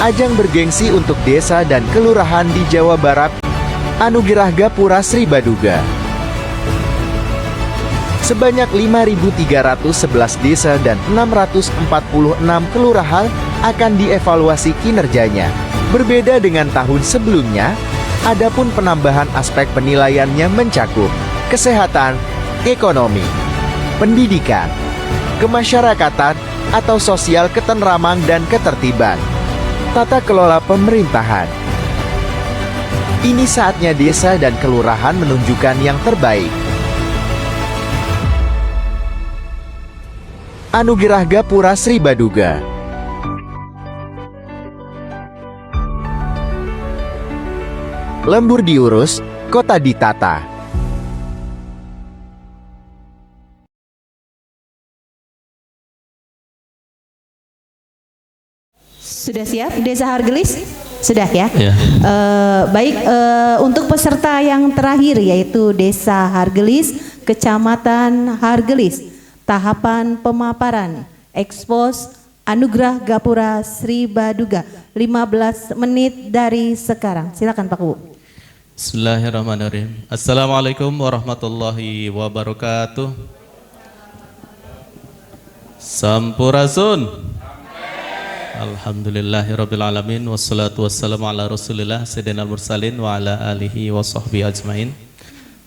Ajang bergengsi untuk desa dan kelurahan di Jawa Barat, Anugerah Gapura Sri Baduga. Sebanyak 5.311 desa dan 646 kelurahan akan dievaluasi kinerjanya. Berbeda dengan tahun sebelumnya, adapun penambahan aspek penilaiannya mencakup kesehatan, ekonomi, pendidikan, kemasyarakatan atau sosial ketentraman dan ketertiban, tata kelola pemerintahan. Ini saatnya desa dan kelurahan menunjukkan yang terbaik. Anugerah Gapura Sri Baduga. Lembur diurus, kota ditata. Sudah siap Desa Hargelis? Sudah ya? Ya. Baik, untuk peserta yang terakhir yaitu Desa Hargelis, Kecamatan Hargelis. Tahapan pemaparan, ekspos Anugerah Gapura Sri Baduga, 15 menit dari sekarang. Silakan Pak Bu. Bismillahirrahmanirrahim. Assalamualaikum warahmatullahi wabarakatuh. Sampurasun. Alhamdulillahirrabbilalamin. Wassalatu wassalamu ala rasulillah sayyidina al-mursalin wa ala alihi wa sahbihi ajmain.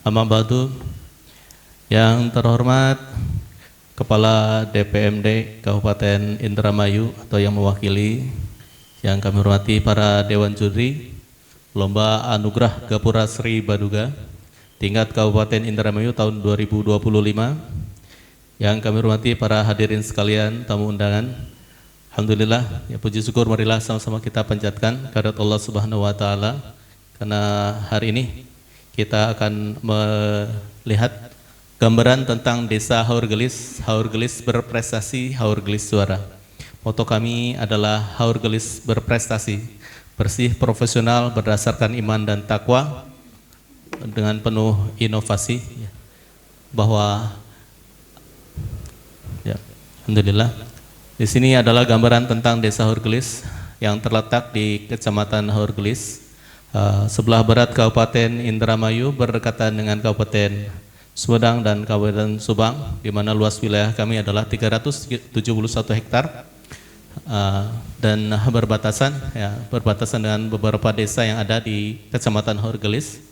Amma ba'du. Yang terhormat Kepala DPMD Kabupaten Indramayu atau yang mewakili, yang kami hormati para Dewan Juri Lomba Anugerah Gapura Sri Baduga tingkat Kabupaten Indramayu tahun 2025, yang kami hormati para hadirin sekalian, tamu undangan. Alhamdulillah, ya puji syukur marilah sama-sama kita panjatkan kehadirat Allah Subhanahu wa taala, karena hari ini kita akan melihat gambaran tentang Desa Haurgelis, Haurgelis berprestasi, Haurgelis juara. Moto kami adalah Haurgelis berprestasi, bersih, profesional, berdasarkan iman dan takwa, dengan penuh inovasi. Bahwa, ya, alhamdulillah, di sini adalah gambaran tentang Desa Haurgelis yang terletak di Kecamatan Haurgelis, sebelah barat Kabupaten Indramayu, berdekatan dengan Kabupaten Sumedang dan Kabupaten Subang, di mana luas wilayah kami adalah 371 hektar dan berbatasan dengan beberapa desa yang ada di Kecamatan Haurgelis.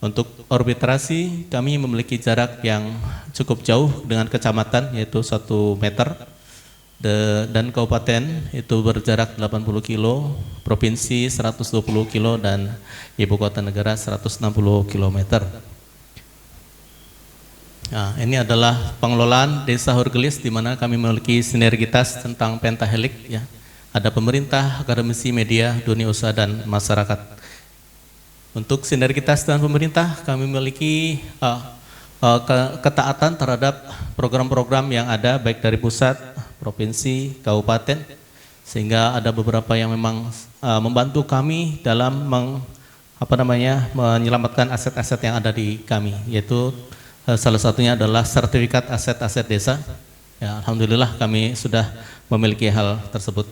Untuk orbitasi kami memiliki jarak yang cukup jauh dengan kecamatan, yaitu 1 meter, dan kabupaten itu berjarak 80 kilo, provinsi 120 kilo, dan ibu kota negara 160 kilometer. Nah, ini adalah pengelolaan Desa Haurgelis, di mana kami memiliki sinergitas tentang pentahelik, ya. Ada pemerintah, akademisi, media, dunia usaha, dan masyarakat. Untuk sinergitas dengan pemerintah, kami memiliki ketaatan terhadap program-program yang ada baik dari pusat, provinsi, kabupaten, sehingga ada beberapa yang memang membantu kami dalam menyelamatkan aset-aset yang ada di kami, yaitu salah satunya adalah sertifikat aset-aset desa. Ya, alhamdulillah kami sudah memiliki hal tersebut.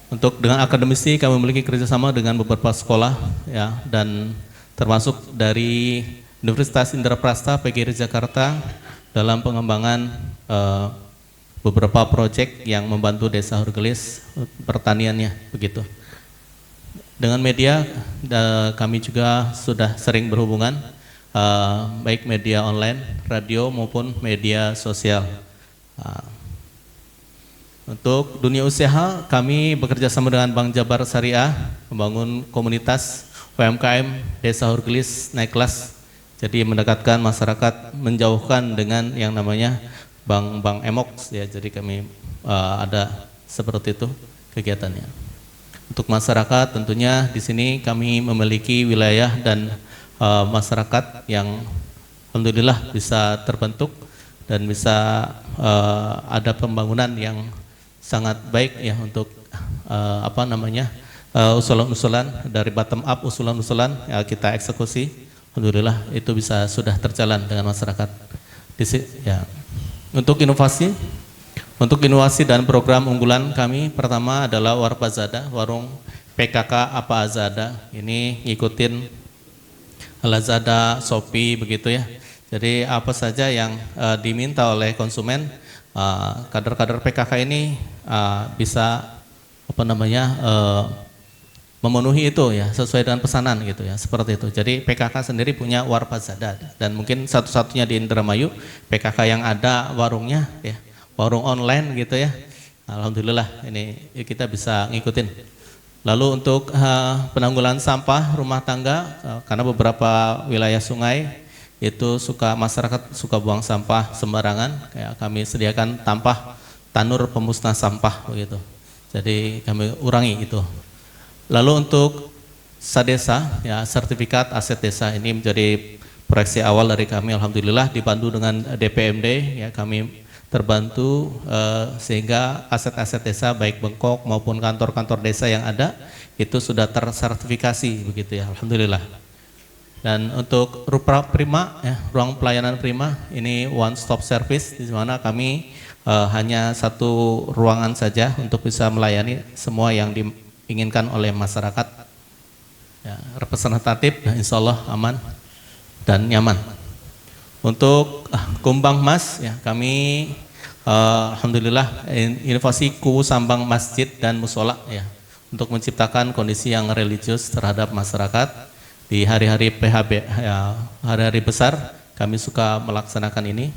Untuk dengan akademisi, kami memiliki kerjasama dengan beberapa sekolah, ya, dan termasuk dari Universitas Indraprasta PGRI Jakarta dalam pengembangan beberapa proyek yang membantu Desa Haurgelis pertaniannya, begitu. Dengan media, kami juga sudah sering berhubungan, baik media online, radio maupun media sosial. Untuk dunia usaha, kami bekerja sama dengan Bank Jabar Syariah, membangun komunitas UMKM Desa Haurgelis naik kelas. Jadi mendekatkan masyarakat, menjauhkan dengan yang namanya bank emoks, ya. Jadi kami ada seperti itu kegiatannya. Untuk masyarakat, tentunya di sini kami memiliki wilayah dan masyarakat yang alhamdulillah bisa terbentuk dan bisa ada pembangunan yang sangat baik, ya, untuk usulan-usulan dari bottom up, usulan-usulan ya, kita eksekusi. Alhamdulillah itu sudah terjalan dengan masyarakat. Ya. Untuk inovasi, Untuk inovasi dan program unggulan kami pertama adalah Warpazada, warung PKK Apa Azada. Ini ngikutin Lazada, Shopee begitu ya. Jadi apa saja yang diminta oleh konsumen, kader-kader PKK ini bisa memenuhi itu ya, sesuai dengan pesanan gitu ya, seperti itu. Jadi PKK sendiri punya Warpazada dan mungkin satu-satunya di Indramayu PKK yang ada warungnya ya, warung online gitu ya. Alhamdulillah ini kita bisa ngikutin. Lalu untuk penanggulangan sampah rumah tangga, karena beberapa wilayah sungai itu masyarakat suka buang sampah sembarangan, kayak kami sediakan tanur pemusnah sampah begitu. Jadi kami urangi itu. Lalu untuk Sadesa ya, sertifikat aset desa, ini menjadi proyeksi awal dari kami. Alhamdulillah dibantu dengan DPMD ya, kami terbantu sehingga aset-aset desa baik bengkok maupun kantor-kantor desa yang ada itu sudah tersertifikasi begitu ya, alhamdulillah. Dan untuk Rupa Prima ya, ruang pelayanan Prima ini one stop service, di mana kami hanya satu ruangan saja untuk bisa melayani semua yang diinginkan oleh masyarakat ya, representatif dan insya Allah aman dan nyaman. Untuk Kumbang Mas ya, kami alhamdulillah inovasi kubu sambang masjid dan musola ya, untuk menciptakan kondisi yang religius terhadap masyarakat di hari-hari PHB ya, hari-hari besar kami suka melaksanakan ini.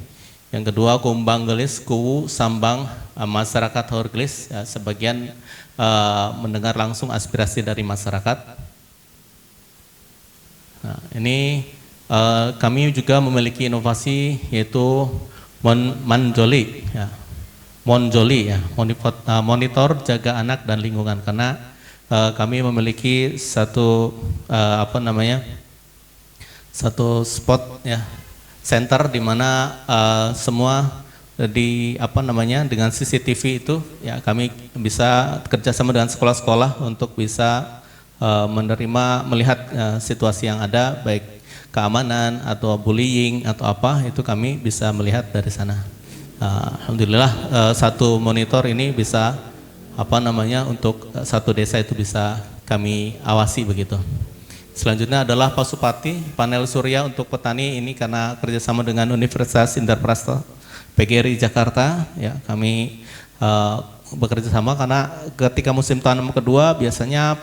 Yang kedua Kumbang Gelis kubu sambang masyarakat Horgelis ya, sebagian mendengar langsung aspirasi dari masyarakat. Nah, ini kami juga memiliki inovasi yaitu Monjoli ya, monitor jaga anak dan lingkungan, karena kami memiliki satu satu spot ya, center di mana semua dengan CCTV itu ya, kami bisa kerjasama dengan sekolah-sekolah untuk bisa melihat situasi yang ada, baik keamanan atau bullying atau apa, itu kami bisa melihat dari sana. Alhamdulillah satu monitor ini bisa untuk satu desa itu bisa kami awasi begitu. Selanjutnya adalah Pasupati, panel surya untuk petani, ini karena kerjasama dengan Universitas Indarprasta PGRI Jakarta ya, kami bekerja sama karena ketika musim tanam kedua biasanya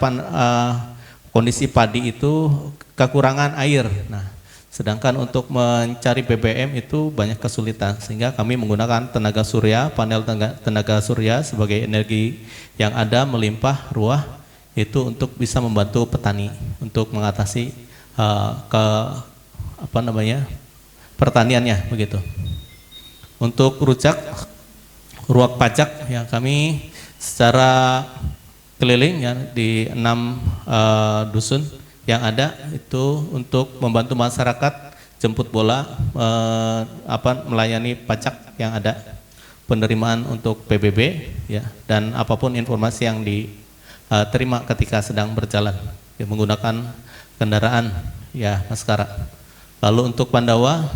kondisi padi itu kekurangan air. Nah, sedangkan untuk mencari BBM itu banyak kesulitan, sehingga kami menggunakan tenaga surya, panel tenaga surya sebagai energi yang ada melimpah ruah itu untuk bisa membantu petani untuk mengatasi pertaniannya begitu. Untuk ruak pajak ya, kami secara keliling ya di 6 dusun yang ada itu untuk membantu masyarakat jemput bola, melayani pajak yang ada, penerimaan untuk PBB ya, dan apapun informasi yang diterima ketika sedang berjalan ya, menggunakan kendaraan ya Maskara. Lalu untuk Pandawa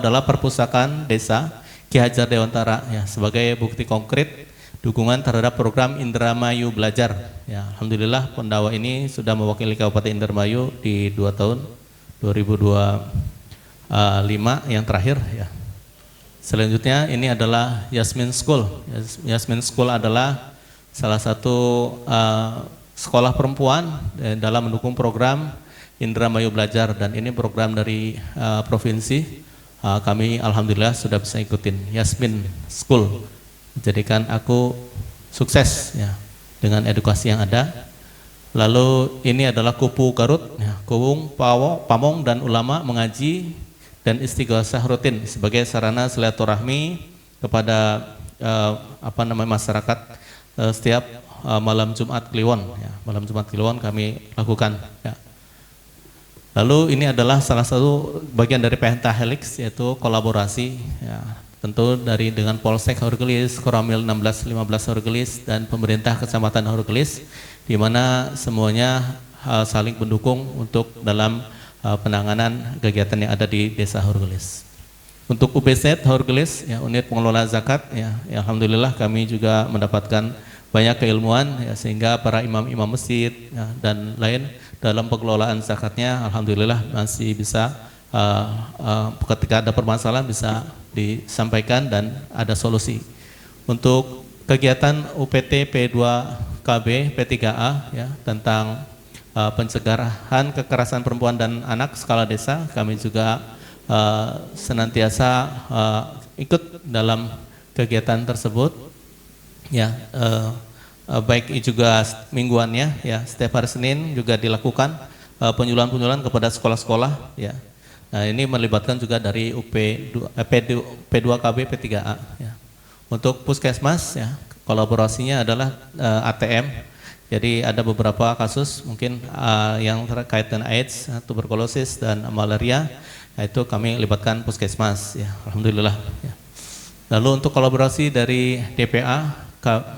adalah perpustakaan desa Ki Hajar Dewantara ya, sebagai bukti konkret dukungan terhadap program Indramayu Belajar ya. Alhamdulillah Pandawa ini sudah mewakili Kabupaten Indramayu di 2 tahun 2025 yang terakhir ya. Selanjutnya ini adalah Yasmin School. Yasmin School adalah salah satu sekolah perempuan dalam mendukung program Indramayu Belajar, dan ini program dari provinsi. Kami alhamdulillah sudah bisa ikutin Yasmin School, menjadikan aku sukses ya dengan edukasi yang ada. Lalu ini adalah Kupu Garut ya, Kuwung, Pamong dan ulama mengaji dan istighosah rutin sebagai sarana silaturahmi kepada masyarakat setiap malam Jumat Kliwon ya. Malam Jumat Kliwon kami lakukan ya. Lalu ini adalah salah satu bagian dari Pentahelix, yaitu kolaborasi ya, tentu dengan Polsek Horgelis, Koramil 1615 Horgelis dan pemerintah Kecamatan Horgelis, di mana semuanya saling mendukung untuk dalam penanganan kegiatan yang ada di Desa Horgelis. Untuk UPZ Horgelis, ya, unit pengelola zakat, ya, alhamdulillah kami juga mendapatkan banyak keilmuan, ya, sehingga para imam-imam masjid, ya, dan lain dalam pengelolaan zakatnya, alhamdulillah masih bisa ketika ada permasalahan bisa disampaikan dan ada solusi. Untuk kegiatan UPT P2KB P3A, ya, tentang pencegahan kekerasan perempuan dan anak skala desa, kami juga senantiasa ikut dalam kegiatan tersebut, ya, baik juga mingguannya, ya, setiap hari Senin juga dilakukan penyuluhan kepada sekolah-sekolah, ya. Nah, ini melibatkan juga dari P2KB P3A, ya. Untuk puskesmas, ya, kolaborasinya adalah ATM. Jadi ada beberapa kasus mungkin yang terkait dengan AIDS, tuberkulosis dan malaria, itu kami libatkan puskesmas, ya, alhamdulillah, ya. Lalu untuk kolaborasi dari DPA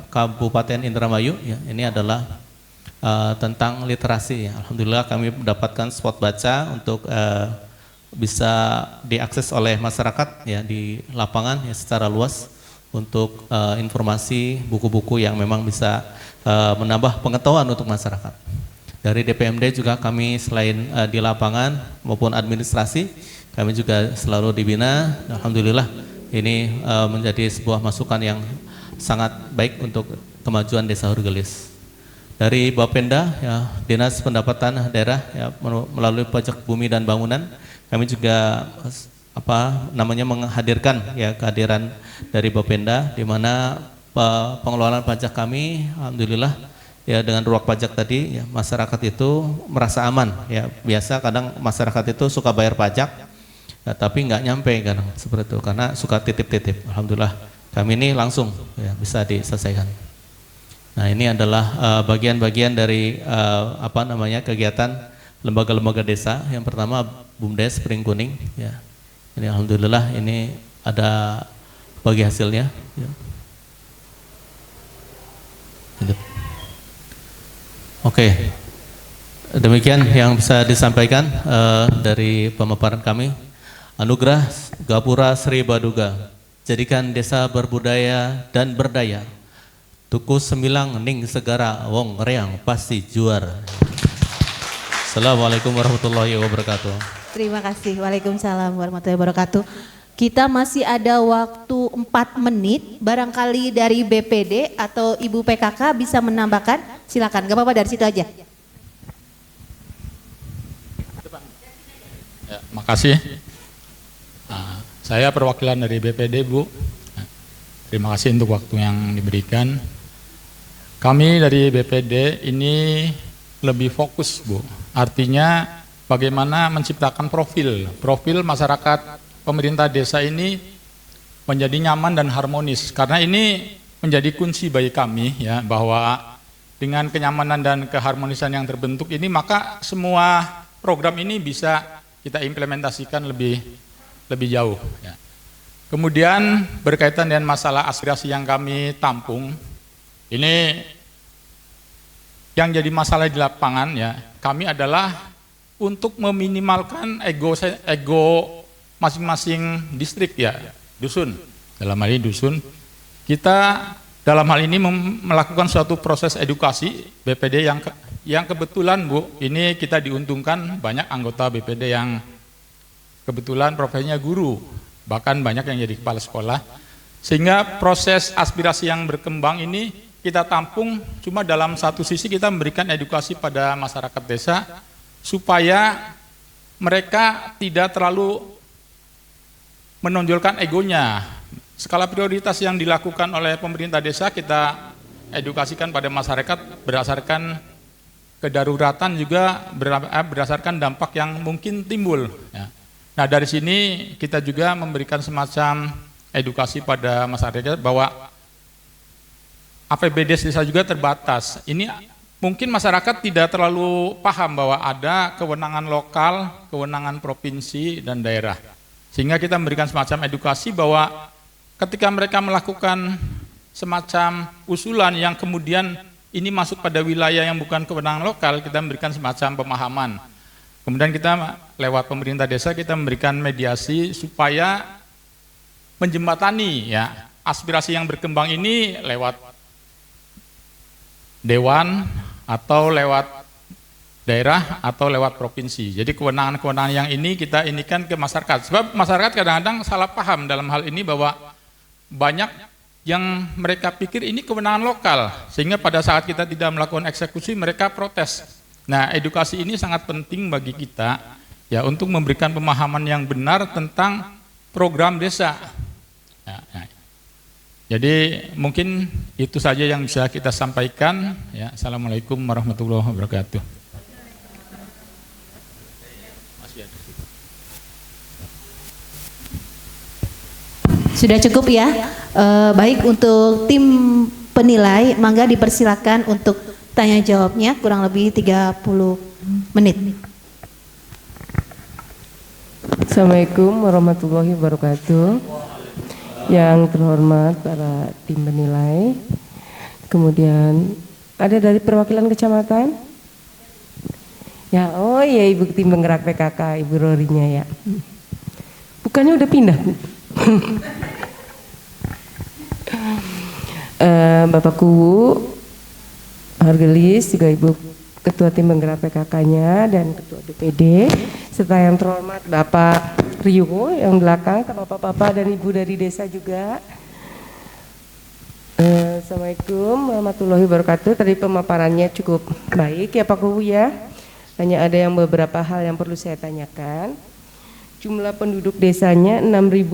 Kabupaten Indramayu, ya, ini adalah tentang literasi, ya. Alhamdulillah kami mendapatkan spot baca untuk bisa diakses oleh masyarakat, ya, di lapangan, ya, secara luas untuk informasi buku-buku yang memang bisa menambah pengetahuan untuk masyarakat. Dari DPMD juga kami selain di lapangan maupun administrasi, kami juga selalu dibina. Alhamdulillah ini menjadi sebuah masukan yang sangat baik untuk kemajuan Desa Horgelis. Dari Bapenda, ya, Dinas Pendapatan Daerah, ya, melalui pajak bumi dan bangunan, kami juga menghadirkan, ya, kehadiran dari Bapenda, di mana pengelolaan pajak kami, alhamdulillah, ya, dengan ruang pajak tadi, ya, masyarakat itu merasa aman, ya. Biasa kadang masyarakat itu suka bayar pajak, ya, tapi nggak nyampe kadang seperti itu karena suka titip-titip. Alhamdulillah kami ini langsung, ya, bisa diselesaikan. Nah, ini adalah bagian-bagian dari kegiatan lembaga-lembaga desa. Yang pertama BUMDes Pring Kuning, ya. Ini alhamdulillah ini ada bagi hasilnya, ya. Oke. Demikian yang bisa disampaikan dari pemaparan kami. Anugerah Gapura Sri Baduga, jadikan desa berbudaya dan berdaya. Tuku Semilang ning segara wong reang pasti juara. Assalamualaikum warahmatullahi wabarakatuh. Terima kasih. Waalaikumsalam warahmatullahi wabarakatuh. Kita masih ada waktu 4 menit. Barangkali dari BPD atau Ibu PKK bisa menambahkan. Silakan. Gak apa-apa, dari situ aja. Ya, makasih. Saya perwakilan dari BPD, Bu. Terima kasih untuk waktu yang diberikan. Kami dari BPD ini lebih fokus, Bu. Artinya bagaimana menciptakan profil masyarakat pemerintah desa ini menjadi nyaman dan harmonis. Karena ini menjadi kunci bagi kami, ya, bahwa dengan kenyamanan dan keharmonisan yang terbentuk ini, maka semua program ini bisa kita implementasikan lebih jauh, ya. Kemudian berkaitan dengan masalah aspirasi yang kami tampung, ini yang jadi masalah di lapangan, ya, kami adalah untuk meminimalkan ego masing-masing distrik, ya, dusun. Dalam hal ini dusun, kita dalam hal ini melakukan suatu proses edukasi BPD yang kebetulan, Bu, ini kita diuntungkan banyak anggota BPD yang kebetulan profesinya guru, bahkan banyak yang jadi kepala sekolah, sehingga proses aspirasi yang berkembang ini kita tampung. Cuma dalam satu sisi kita memberikan edukasi pada masyarakat desa supaya mereka tidak terlalu menonjolkan egonya. Skala prioritas yang dilakukan oleh pemerintah desa kita edukasikan pada masyarakat berdasarkan kedaruratan, juga berdasarkan dampak yang mungkin timbul, ya. Nah, dari sini kita juga memberikan semacam edukasi pada masyarakat bahwa APBD desa juga terbatas. Ini mungkin masyarakat tidak terlalu paham bahwa ada kewenangan lokal, kewenangan provinsi dan daerah. Sehingga kita memberikan semacam edukasi bahwa ketika mereka melakukan semacam usulan yang kemudian ini masuk pada wilayah yang bukan kewenangan lokal, kita memberikan semacam pemahaman. Kemudian kita lewat pemerintah desa kita memberikan mediasi supaya menjembatani ya aspirasi yang berkembang ini lewat dewan atau lewat daerah atau lewat provinsi. Jadi kewenangan-kewenangan yang ini kita inikan ke masyarakat. Sebab masyarakat kadang-kadang salah paham dalam hal ini bahwa banyak yang mereka pikir ini kewenangan lokal, sehingga pada saat kita tidak melakukan eksekusi mereka protes. Nah, edukasi ini sangat penting bagi kita ya untuk memberikan pemahaman yang benar tentang program desa. Nah. Jadi mungkin itu saja yang bisa kita sampaikan. Ya, Assalamualaikum warahmatullahi wabarakatuh. Sudah cukup ya. Baik, untuk tim penilai, mangga dipersilakan untuk tanya jawabnya kurang lebih 30 menit. Assalamualaikum warahmatullahi wabarakatuh. Yang terhormat para tim penilai, kemudian ada dari perwakilan kecamatan? Ya, oh ya, Ibu tim penggerak PKK, Ibu Rorinya ya. Bukannya udah pindah, Bu? Bapak Kuwu, Hargelis, juga Ibu Ketua Tim Penggerak PKK-nya dan Ketua DPD, serta yang terhormat Bapak Rio yang belakang, Bapak-bapak dan Ibu dari desa juga. Assalamualaikum warahmatullahi wabarakatuh. Tadi pemaparannya cukup baik ya Pak Kuwu ya. Hanya ada yang beberapa hal yang perlu saya tanyakan. Jumlah penduduk desanya 6.015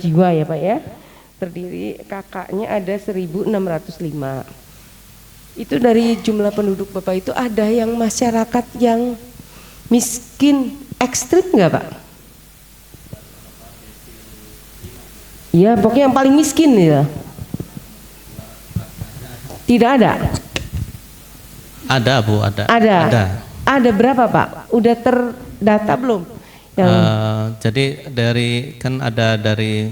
jiwa ya Pak ya. Terdiri kakaknya ada 1.605. Itu dari jumlah penduduk Bapak itu ada yang masyarakat yang miskin ekstrim nggak Pak? Iya, pokoknya yang paling miskin ya. Tidak ada? Ada Bu, ada. Ada berapa Pak? Udah terdata belum? Yang... jadi dari kan ada dari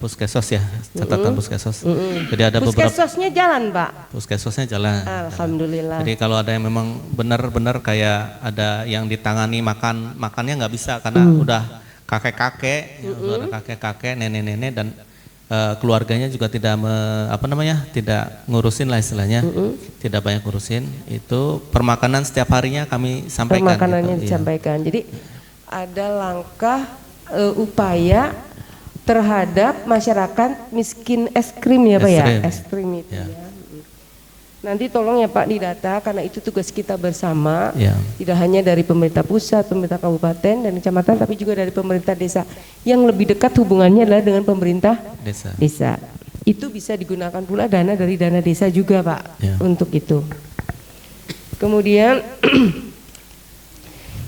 Puskesos ya, catatan Puskesos. Jadi ada beberapa. Puskesosnya jalan Pak? Puskesosnya jalan. Alhamdulillah. Jadi kalau ada yang memang benar-benar kayak ada yang ditangani makannya nggak bisa karena udah kakek-kakek, udah ada kakek-kakek, nenek-nenek dan keluarganya juga tidak tidak ngurusin lah istilahnya, tidak banyak ngurusin. Itu permakanan setiap harinya kami sampaikan. Permakanannya disampaikan. Jadi ada langkah upaya terhadap masyarakat miskin es krim ya Pak ya? Es krim itu ya. Nanti tolong ya Pak didata karena itu tugas kita bersama. Tidak hanya dari pemerintah pusat, pemerintah kabupaten dan kecamatan, tapi juga dari pemerintah desa. Yang lebih dekat hubungannya adalah dengan pemerintah desa. Itu bisa digunakan pula dana dari dana desa juga Pak untuk itu. Kemudian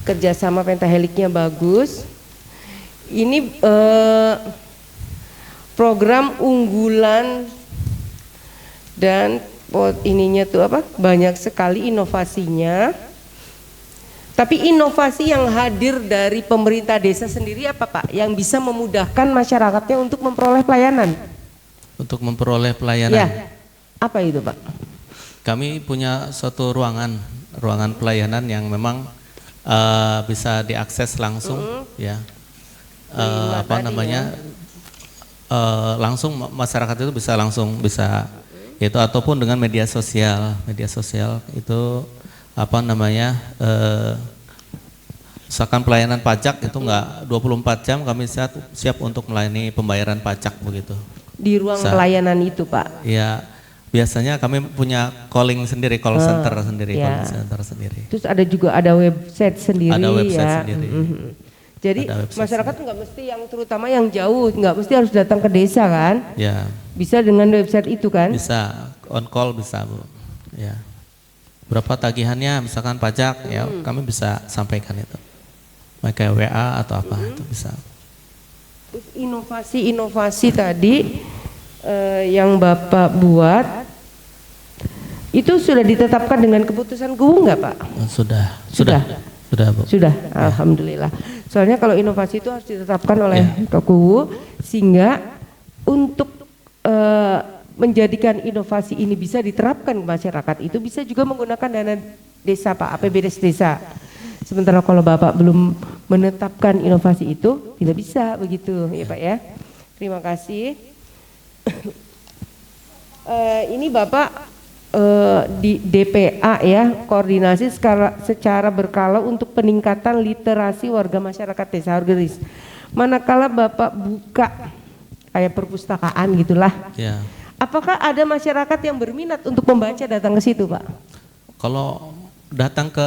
kerjasama pentaheliknya bagus. Ini program unggulan dan ininya tuh banyak sekali inovasinya. Tapi inovasi yang hadir dari pemerintah desa sendiri apa Pak? Yang bisa memudahkan masyarakatnya untuk memperoleh pelayanan? Untuk memperoleh pelayanan? Ya, apa itu Pak? Kami punya suatu ruangan pelayanan yang memang bisa diakses langsung ya. Langsung masyarakat itu bisa langsung itu ataupun dengan media sosial itu misalkan pelayanan pajak itu enggak 24 jam kami siap untuk melayani pembayaran pajak begitu di ruang pelayanan itu Pak. Ya, biasanya kami punya call center sendiri. Terus ada juga website sendiri. Sendiri. Jadi masyarakat nggak mesti yang terutama yang jauh, nggak mesti harus datang ke desa kan? Ya. Bisa dengan website itu kan? Bisa, on call bisa Bu. Ya. Berapa tagihannya, misalkan pajak, ya kami bisa sampaikan itu. Pakai WA atau apa itu bisa. Inovasi yang Bapak buat itu sudah ditetapkan dengan keputusan Kuwu nggak Pak? Sudah Bu. Sudah, alhamdulillah. Soalnya kalau inovasi itu harus ditetapkan oleh Kuwu sehingga untuk menjadikan inovasi ini bisa diterapkan ke masyarakat itu bisa juga menggunakan dana desa Pak, APBD desa. Sementara kalau Bapak belum menetapkan inovasi itu tidak bisa begitu ya Pak ya. Terima kasih. Ini Bapak di DPA ya, koordinasi secara berkala untuk peningkatan literasi warga masyarakat desa Horgelis. Manakala Bapak buka kayak perpustakaan gitulah, Ya. apakah ada masyarakat yang berminat untuk membaca datang ke situ Pak? Kalau datang ke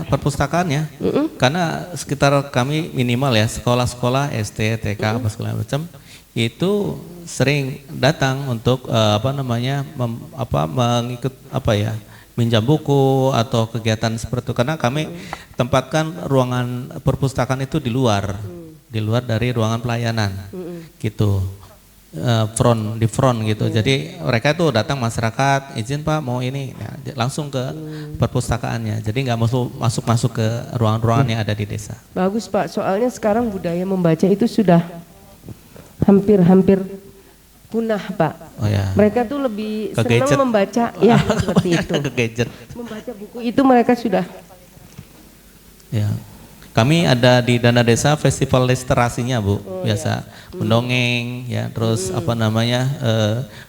perpustakaan ya, karena sekitar kami minimal ya sekolah-sekolah SD, TK apa segala macam itu sering datang untuk mengikut minjam buku atau kegiatan seperti itu, karena kami tempatkan ruangan perpustakaan itu di luar dari ruangan pelayanan gitu. Di front gitu. Jadi mereka tuh datang masyarakat, izin Pak mau ini, ya, langsung ke perpustakaannya. Jadi nggak masuk ke ruangan-ruangan yang ada di desa. Bagus Pak, soalnya sekarang budaya membaca itu sudah hampir punah Pak. Oh ya. Mereka tuh lebih Ke senang gadget. membaca, ya seperti itu. Ke gadget. Membaca buku itu mereka sudah. Ya. Kami ada di Dana Desa festival literasinya Bu, biasa mendongeng ya, terus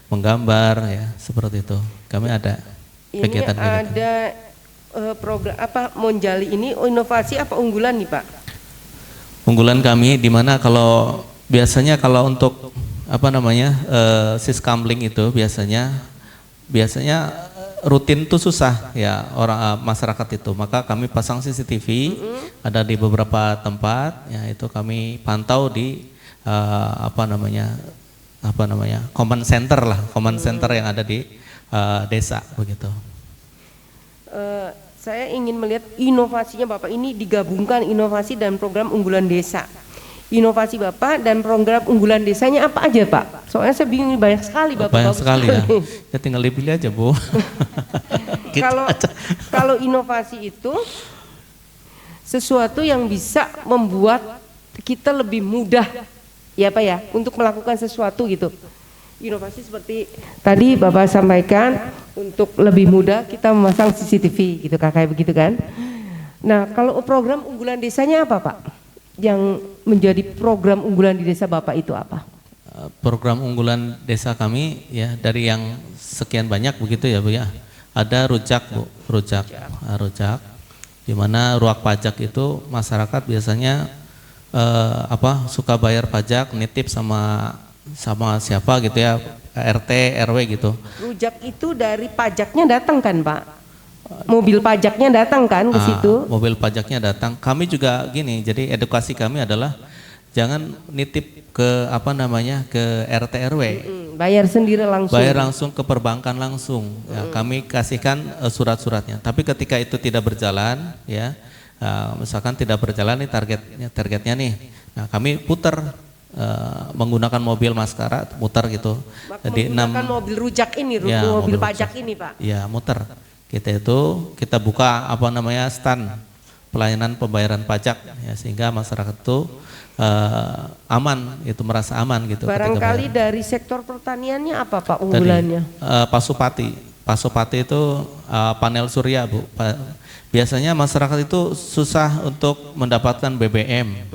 menggambar ya, seperti itu. Kami ada Ini kegiatan. ada program Monjali ini inovasi apa unggulan nih Pak? Unggulan kami di mana kalau biasanya kalau untuk siskamling itu biasanya rutin tuh susah ya orang masyarakat itu, maka kami pasang CCTV ada di beberapa tempat ya, itu kami pantau di command center yang ada di desa begitu. Saya ingin melihat inovasinya Bapak ini digabungkan inovasi dan program unggulan desa. Inovasi Bapak dan program unggulan desanya apa aja Pak? Soalnya saya bingung, banyak sekali Bapak. Banyak sekali ya. Ya tinggal dipilih aja Bu. Gitu kalau inovasi itu sesuatu yang bisa membuat kita lebih mudah ya Pak ya untuk melakukan sesuatu gitu. Inovasi seperti tadi Bapak sampaikan, untuk lebih mudah kita memasang CCTV gitu kayak begitu kan. Nah, kalau program unggulan desanya apa Pak? Yang menjadi program unggulan di desa Bapak itu apa? Program unggulan desa kami ya dari yang sekian banyak begitu ya Bu ya. Ada rujak Bu, rujak. Di mana ruak pajak itu masyarakat biasanya suka bayar pajak, nitip sama siapa gitu ya, RT, RW gitu. Rujak itu dari pajaknya datang kan Pak? Mobil pajaknya datang kan ke situ? Mobil pajaknya datang. Kami juga gini, jadi edukasi kami adalah jangan nitip ke ke RT RW. Bayar sendiri langsung. Bayar langsung ke perbankan langsung. Ya, kami kasihkan surat-suratnya. Tapi ketika itu tidak berjalan, ya, misalkan tidak berjalan nih targetnya nih. Nah, kami putar menggunakan mobil maskara, muter gitu. Jadi menggunakan mobil rujak ini, mobil pajak ini Pak. Iya, muter. Kita buka stand pelayanan pembayaran pajak ya, sehingga masyarakat itu aman, itu merasa aman gitu. Barangkali dari sektor pertaniannya apa Pak unggulannya? Pasupati itu panel surya Bu. Biasanya masyarakat itu susah untuk mendapatkan BBM.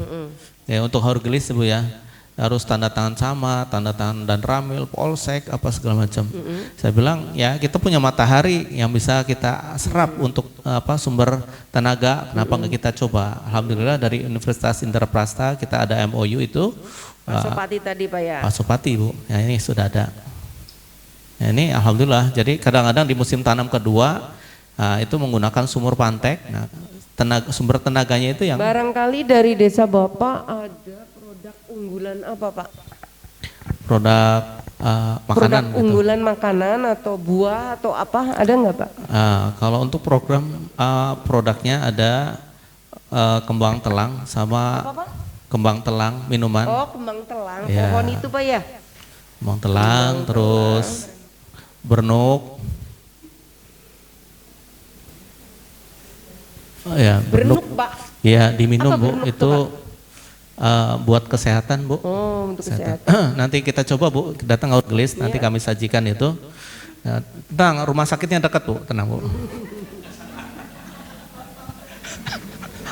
Ya, untuk Horgelis Bu ya, harus tanda tangan sama, tanda tangan dan ramil, polsek, apa segala macam. Saya bilang ya kita punya matahari yang bisa kita serap untuk sumber tenaga, kenapa nggak kita coba? Alhamdulillah dari Universitas Indraprasta kita ada MOU itu. Pasupati tadi Pak ya? Pasupati Bu, ya ini sudah ada. Ya, ini alhamdulillah. Jadi kadang-kadang di musim tanam kedua itu menggunakan sumur pantek. Nah, sumber tenaganya itu yang. Barangkali dari desa Bapak ada unggulan apa Pak? Produk makanan. Produk unggulan makanan atau buah atau apa, ada nggak Pak? Kalau untuk program produknya ada kembang telang sama apa, Pak? Kembang telang minuman. Oh, kembang telang, Ya. pohon itu Pak ya? Kembang telang, terus bernuk. Ya, Bernuk Pak? Iya, diminum Apa Bu, bernuk itu buat kesehatan Bu. Oh, untuk kesehatan. Nanti kita coba Bu, datang ke Horgelis, nanti kami sajikan itu. Ya, tenang, rumah sakitnya dekat Bu, tenang Bu.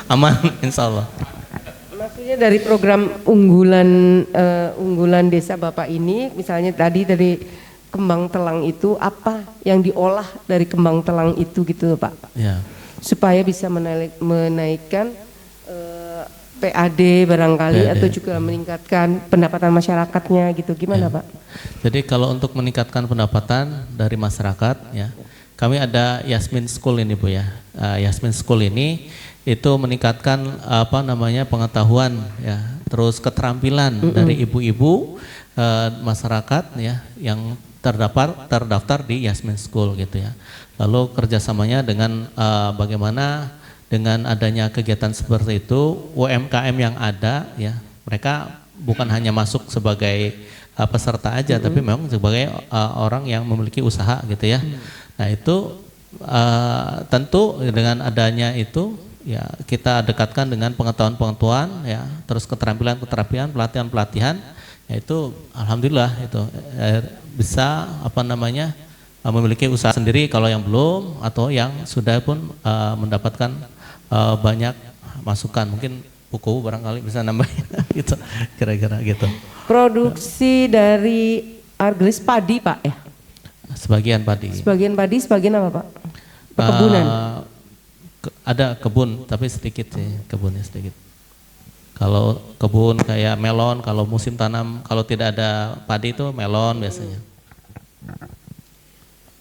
aman insya Allah. Maksudnya dari program unggulan desa Bapak ini, misalnya tadi dari kembang telang itu, apa yang diolah dari kembang telang itu gitu Pak? Ya. Supaya bisa menaikkan PAD barangkali PAD. atau juga meningkatkan pendapatan masyarakatnya gitu, gimana Pak? Jadi kalau untuk meningkatkan pendapatan dari masyarakat ya, kami ada Yasmin School ini Bu ya. Yasmin School ini itu meningkatkan pengetahuan ya, terus keterampilan dari ibu-ibu masyarakat ya yang terdaftar di Yasmin School gitu ya. Lalu kerjasamanya dengan bagaimana dengan adanya kegiatan seperti itu, UMKM yang ada ya, mereka bukan hanya masuk sebagai peserta aja, tapi memang sebagai orang yang memiliki usaha gitu ya. Nah itu tentu dengan adanya itu ya kita dekatkan dengan pengetahuan-pengetahuan ya, terus keterampilan-keterampilan, pelatihan-pelatihan, ya itu alhamdulillah itu bisa memiliki usaha sendiri kalau yang belum, atau yang sudah pun mendapatkan banyak masukan, mungkin buku barangkali bisa nambahin gitu, kira-kira gitu. Produksi dari Argelis padi Pak ya? Sebagian padi. Sebagian padi, sebagian apa Pak? Perkebunan? Ada kebun tapi sedikit sih, kebunnya sedikit. Kalau kebun kayak melon, kalau musim tanam, kalau tidak ada padi itu melon biasanya.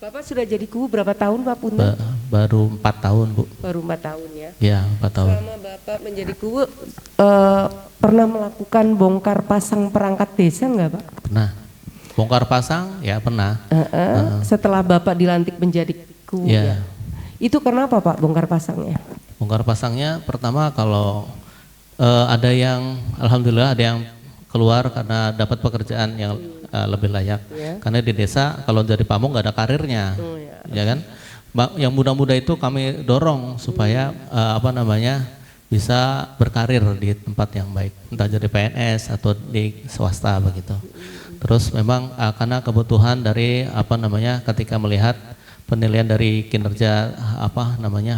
Bapak sudah jadi kubu berapa tahun Pak Punten? Baru 4 tahun Bu. Baru 4 tahun ya? Ya 4 tahun. Selama Bapak menjadi kubu pernah melakukan bongkar pasang perangkat desa enggak Pak? Pernah. Bongkar pasang ya pernah. Setelah Bapak dilantik menjadi kubu ya? Itu kenapa Pak bongkar pasangnya? Bongkar pasangnya pertama kalau ada yang alhamdulillah ada yang keluar karena dapat pekerjaan yang lebih layak. Karena di desa kalau jadi pamong nggak ada karirnya, ya kan? Yang muda-muda itu kami dorong supaya bisa berkarir di tempat yang baik, entah jadi PNS atau di swasta begitu. Terus memang karena kebutuhan dari ketika melihat penilaian dari kinerja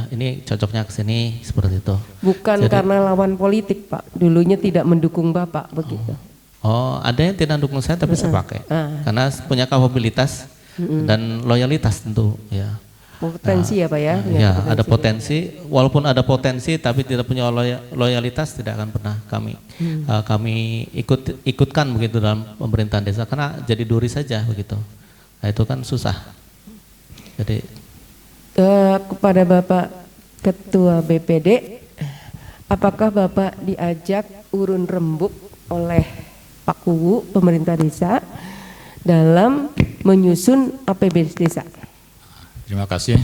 ini cocoknya ke sini seperti itu. Bukan jadi, karena lawan politik Pak, dulunya tidak mendukung Bapak begitu. Oh, ada yang tidak mendukung saya tapi saya pakai. Karena punya kapabilitas dan loyalitas tentu ya. Potensi ya Pak ya? Ya, ada potensi, walaupun ada potensi tapi tidak punya loyalitas tidak akan pernah kami ikutkan begitu dalam pemerintahan desa, karena jadi duri saja begitu. Nah, itu kan susah. Jadi kepada Bapak Ketua BPD, apakah Bapak diajak urun rembuk oleh Pak Kuwu, pemerintah desa, dalam menyusun APBD desa? Terima kasih.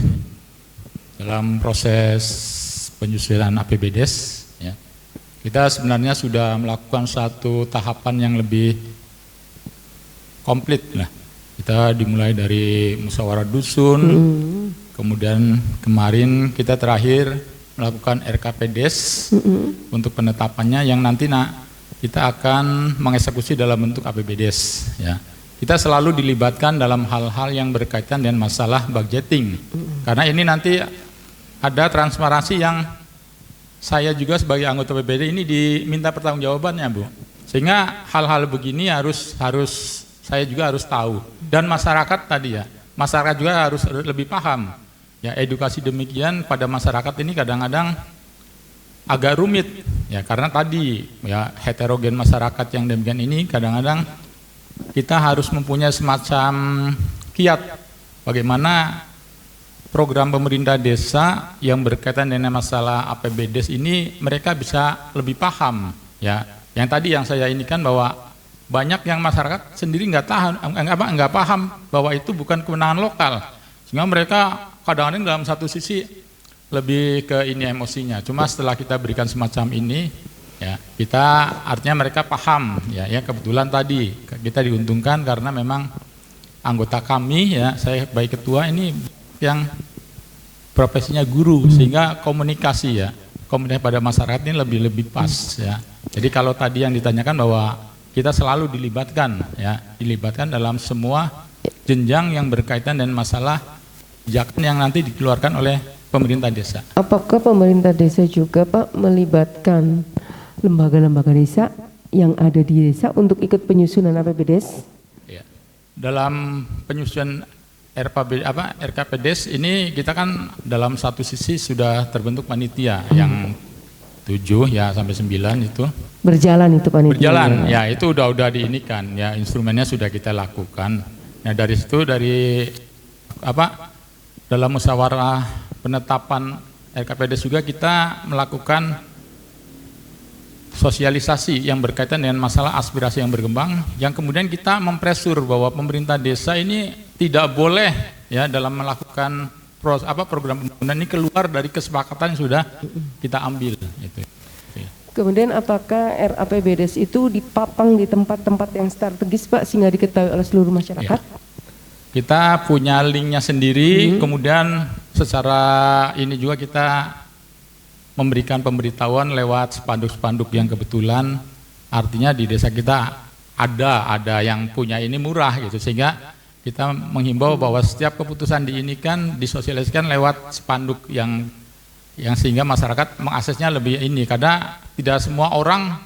Dalam proses penyusunan APBDes, ya, kita sebenarnya sudah melakukan satu tahapan yang lebih komplit lah. Kita dimulai dari musyawarah dusun, kemudian kemarin kita terakhir melakukan RKPDes untuk penetapannya yang nanti kita akan mengeksekusi dalam bentuk APBDes. Ya. Kita selalu dilibatkan dalam hal-hal yang berkaitan dengan masalah budgeting, karena ini nanti ada transparansi yang saya juga sebagai anggota BPD ini diminta pertanggungjawabannya Bu, sehingga hal-hal begini harus saya juga harus tahu, dan masyarakat tadi ya, masyarakat juga harus lebih paham ya. Edukasi demikian pada masyarakat ini kadang-kadang agak rumit ya, karena tadi ya heterogen masyarakat yang demikian ini kadang-kadang kita harus mempunyai semacam kiat bagaimana program pemerintah desa yang berkaitan dengan masalah APBDes ini mereka bisa lebih paham ya. Yang tadi yang saya indikan bahwa banyak yang masyarakat sendiri nggak paham bahwa itu bukan kewenangan lokal, sehingga mereka kadang-kadang dalam satu sisi lebih ke ini emosinya. Cuma setelah kita berikan semacam ini ya, kita artinya mereka paham ya. Kebetulan tadi kita diuntungkan karena memang anggota kami ya, saya sebagai ketua ini yang profesinya guru, sehingga komunikasi pada masyarakat ini lebih pas ya. Jadi kalau tadi yang ditanyakan bahwa kita selalu dilibatkan dalam semua jenjang yang berkaitan dengan masalah kebijakan yang nanti dikeluarkan oleh pemerintah desa. Apakah pemerintah desa juga Pak melibatkan lembaga-lembaga desa yang ada di desa untuk ikut penyusunan APBDes? Ya. Dalam penyusunan RKPDes ini kita kan dalam satu sisi sudah terbentuk panitia yang 7 ya sampai 9 itu. Berjalan itu panitia. Berjalan, ya itu udah diinikan, ya instrumennya sudah kita lakukan. Nah dari situ dalam musyawarah penetapan RKPDes juga kita melakukan sosialisasi yang berkaitan dengan masalah aspirasi yang berkembang, yang kemudian kita mempresur bahwa pemerintah desa ini tidak boleh ya dalam melakukan program pembangunan ini keluar dari kesepakatan yang sudah kita ambil. Gitu. Kemudian apakah RAPBDes itu dipapang di tempat-tempat yang strategis Pak sehingga diketahui oleh seluruh masyarakat? Ya. Kita punya linknya sendiri, kemudian secara ini juga kita memberikan pemberitahuan lewat spanduk-spanduk yang kebetulan artinya di desa kita ada yang punya ini murah gitu, sehingga kita menghimbau bahwa setiap keputusan diinikan disosialisasikan lewat spanduk yang sehingga masyarakat mengaksesnya lebih ini, karena tidak semua orang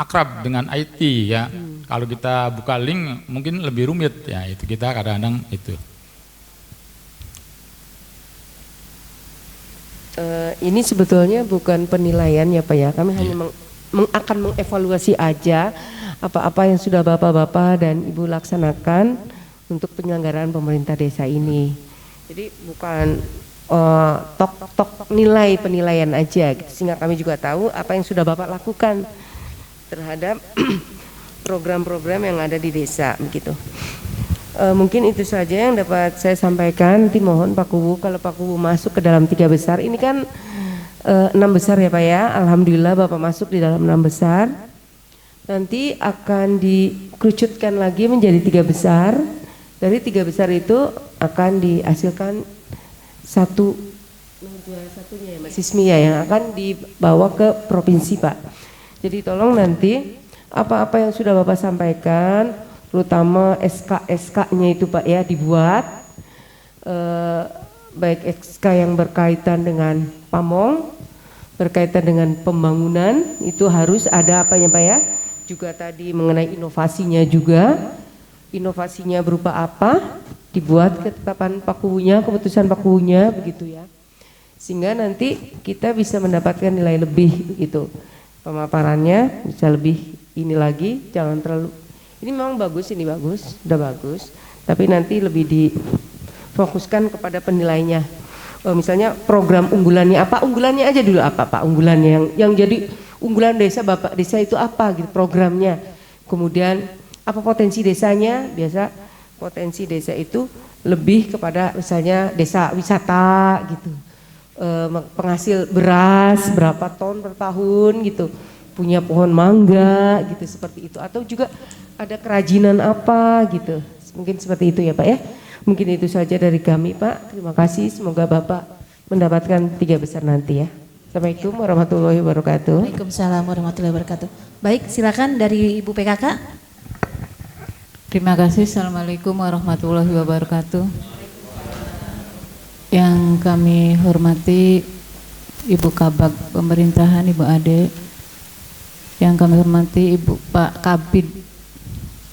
akrab dengan IT ya. Kalau kita buka link mungkin lebih rumit ya, itu kita kadang-kadang itu. Ini sebetulnya bukan penilaian ya Pak ya, kami hanya akan mengevaluasi aja apa-apa yang sudah Bapak-Bapak dan Ibu laksanakan untuk penyelenggaraan pemerintah desa ini. Jadi bukan tok nilai penilaian aja gitu, sehingga kami juga tahu apa yang sudah Bapak lakukan terhadap program-program yang ada di desa begitu. Mungkin itu saja yang dapat saya sampaikan. Nanti mohon Pak Kubu, kalau Pak Kubu masuk ke dalam 3 besar, ini kan 6 besar ya Pak ya. Alhamdulillah Bapak masuk di dalam 6 besar. Nanti akan dikerucutkan lagi menjadi 3 besar. Dari 3 besar itu akan dihasilkan satunya ya Mbak Sismi ya, yang akan dibawa ke provinsi Pak. Jadi tolong nanti apa-apa yang sudah Bapak sampaikan, terutama SK-SK-nya itu Pak ya dibuat, baik SK yang berkaitan dengan pamong, berkaitan dengan pembangunan, itu harus ada apanya Pak ya, juga tadi mengenai inovasinya juga, inovasinya berupa apa, dibuat ketetapan pakunya, keputusan pakunya begitu ya, sehingga nanti kita bisa mendapatkan nilai lebih begitu, pemaparannya bisa lebih ini lagi, jangan terlalu. Ini memang bagus, ini bagus, udah bagus. Tapi nanti lebih difokuskan kepada penilainya. Misalnya program unggulannya apa? Unggulannya aja dulu apa Pak? Unggulannya yang jadi unggulan desa Bapak desa itu apa gitu programnya. Kemudian apa potensi desanya? Biasa potensi desa itu lebih kepada misalnya desa wisata gitu. Penghasil beras berapa ton per tahun gitu. Punya pohon mangga gitu seperti itu, atau juga ada kerajinan apa gitu, mungkin seperti itu ya Pak ya. Mungkin itu saja dari kami Pak, terima kasih, semoga Bapak mendapatkan 3 besar nanti ya. Assalamualaikum warahmatullahi wabarakatuh. Waalaikumsalam warahmatullahi wabarakatuh. Baik, silakan dari Ibu PKK. Terima kasih. Assalamualaikum warahmatullahi wabarakatuh. Yang kami hormati Ibu Kabag Pemerintahan, Ibu Ade. Yang kami hormati Ibu Pak Kabid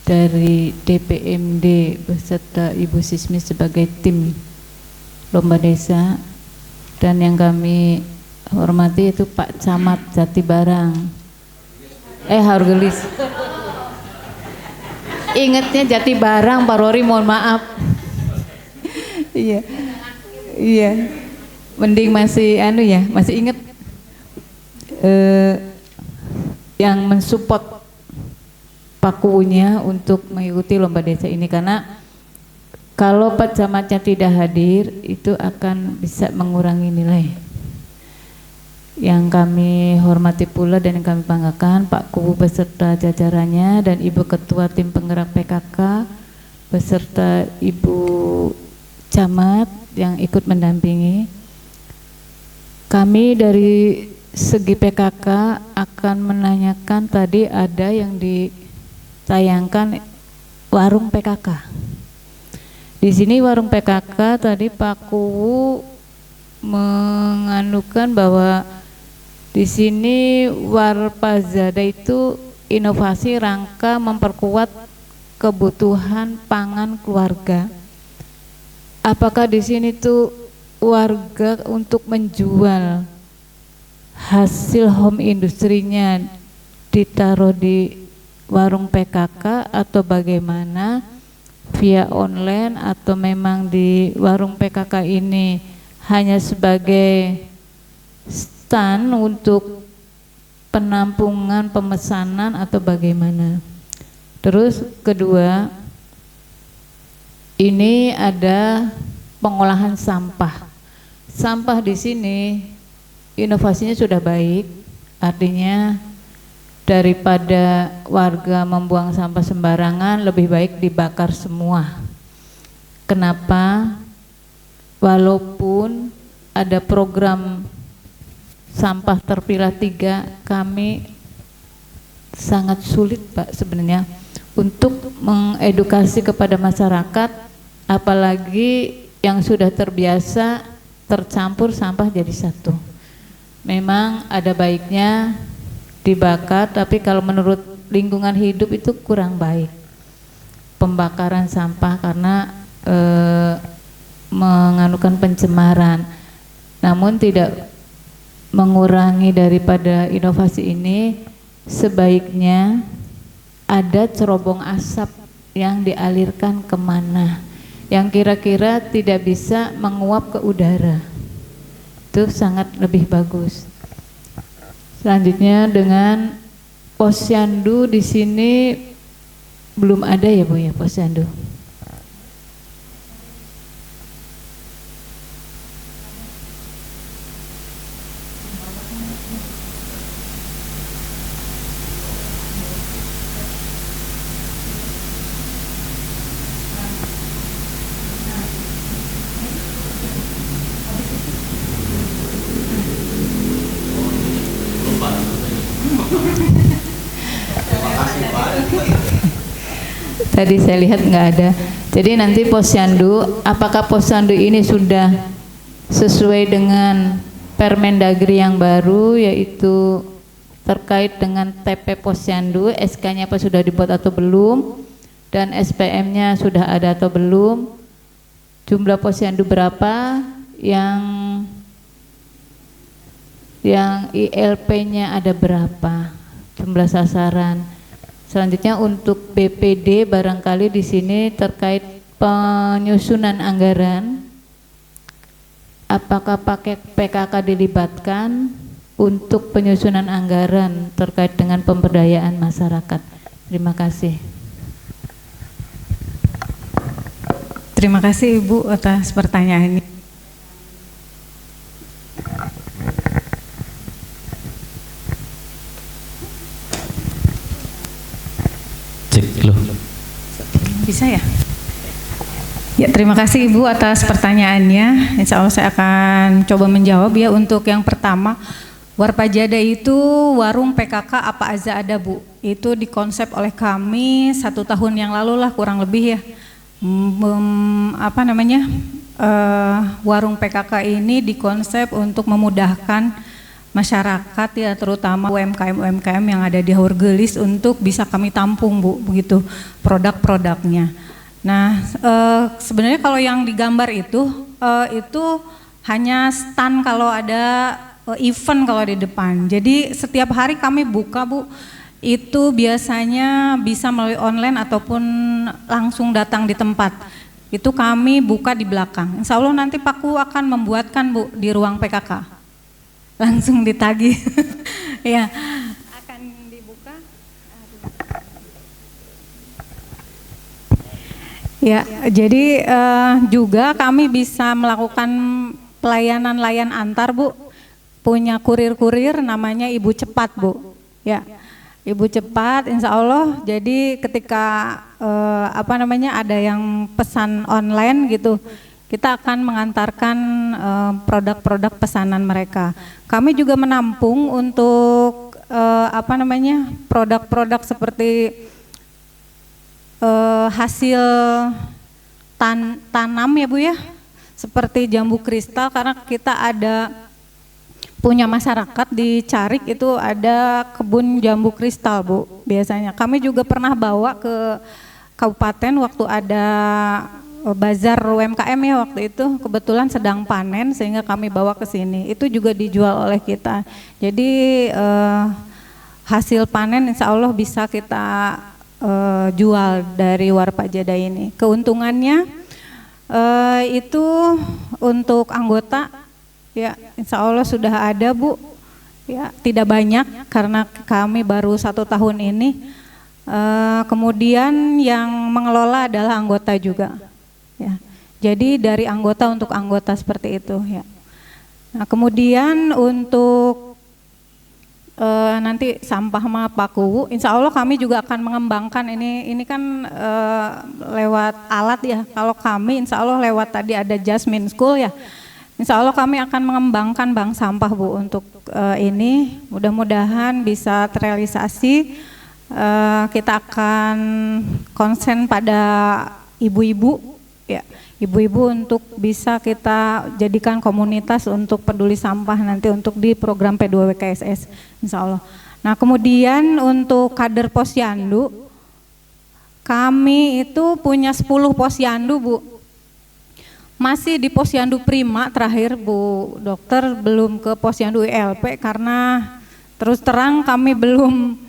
dari DPMD beserta Ibu Sismi sebagai tim Lomba Desa, dan yang kami hormati itu Pak Camat Jatibarang, Hargelis. Ingatnya Jatibarang, Pak Rory, mohon maaf. Iya, mending masih masih ingat. Yang mensupport pakunya untuk mengikuti lomba desa ini, karena kalau Pak Camatnya tidak hadir itu akan bisa mengurangi nilai. Yang kami hormati pula dan yang kami banggakan Pak Kubu beserta jajarannya dan Ibu Ketua Tim Penggerak PKK beserta Ibu Camat yang ikut mendampingi. Kami dari segi PKK akan menanyakan, tadi ada yang ditayangkan warung PKK. Di sini warung PKK tadi Pak Kuwu menganukan bahwa di sini Warpazada itu inovasi rangka memperkuat kebutuhan pangan keluarga. Apakah di sini tuh warga untuk menjual hasil home industrinya ditaruh di warung PKK atau bagaimana, via online, atau memang di warung PKK ini hanya sebagai stand untuk penampungan pemesanan atau bagaimana? Terus kedua, ini ada pengolahan sampah. Sampah di sini inovasinya sudah baik, artinya daripada warga membuang sampah sembarangan, lebih baik dibakar semua. Kenapa? Walaupun ada program sampah terpilah 3, kami sangat sulit Pak sebenarnya untuk mengedukasi kepada masyarakat, apalagi yang sudah terbiasa tercampur sampah jadi satu. Memang ada baiknya dibakar, tapi kalau menurut lingkungan hidup itu kurang baik pembakaran sampah karena menganukan pencemaran. Namun tidak mengurangi daripada inovasi ini, sebaiknya ada cerobong asap yang dialirkan kemana, yang kira-kira tidak bisa menguap ke udara. Itu sangat lebih bagus. Selanjutnya dengan posyandu di sini belum ada ya Bu ya, posyandu. Tadi saya lihat nggak ada. Jadi nanti posyandu, apakah posyandu ini sudah sesuai dengan Permendagri yang baru, yaitu terkait dengan TP posyandu, SK-nya apa sudah dibuat atau belum, dan SPM-nya sudah ada atau belum, jumlah posyandu berapa, yang ILP-nya ada berapa, jumlah sasaran. Selanjutnya untuk BPD barangkali di sini terkait penyusunan anggaran, apakah pakai PKK dilibatkan untuk penyusunan anggaran terkait dengan pemberdayaan masyarakat? Terima kasih. Terima kasih Ibu atas pertanyaan ini. Bisa ya? Ya, terima kasih Ibu atas pertanyaannya. Insya Allah saya akan coba menjawab ya. Untuk yang pertama, Warpajada itu warung PKK apa aja ada Bu. Itu dikonsep oleh kami 1 tahun yang lalu lah kurang lebih ya. Warung PKK ini dikonsep untuk memudahkan masyarakat ya, terutama UMKM yang ada di Haurgelis untuk bisa kami tampung Bu, begitu produk-produknya. Nah sebenarnya kalau yang digambar itu hanya stand kalau ada event kalau di depan. Jadi setiap hari kami buka Bu, itu biasanya bisa melalui online ataupun langsung datang di tempat. Itu kami buka di belakang. Insya Allah nanti Pakku akan membuatkan Bu di ruang PKK. Langsung ditagih. Ya, akan dibuka. Ya, jadi juga kami bisa melakukan pelayanan layan antar Bu. Punya kurir-kurir namanya Ibu Cepat Bu. Ya, Ibu Cepat, Insya Allah. Jadi ketika ada yang pesan online gitu, kita akan mengantarkan produk-produk pesanan mereka. Kami juga menampung untuk produk-produk seperti hasil tanam ya Bu ya, seperti jambu kristal, karena kita ada punya masyarakat di Carik itu ada kebun jambu kristal, Bu. Biasanya kami juga pernah bawa ke kabupaten waktu ada bazar UMKM ya, waktu itu kebetulan sedang panen sehingga kami bawa ke sini. Itu juga dijual oleh kita. Jadi hasil panen insya Allah bisa kita jual dari Warpajada ini. Keuntungannya itu untuk anggota ya insya Allah sudah ada, Bu. Ya tidak banyak karena kami baru 1 tahun ini. Kemudian yang mengelola adalah anggota juga. Ya, jadi dari anggota untuk anggota seperti itu ya. Nah, kemudian untuk nanti sampah sama paku, insya Allah kami juga akan mengembangkan ini kan lewat alat ya. Kalau kami insya Allah lewat tadi ada Jasmine School ya. Insya Allah kami akan mengembangkan bank sampah, Bu, untuk ini. Mudah-mudahan bisa terrealisasi. Kita akan konsen pada ibu-ibu ya, ibu-ibu untuk bisa kita jadikan komunitas untuk peduli sampah nanti untuk di program P2WKSS insya Allah. Nah kemudian untuk kader posyandu, kami itu punya 10 posyandu, Bu. Masih di posyandu prima terakhir, Bu Dokter, belum ke posyandu ILP karena terus terang kami belum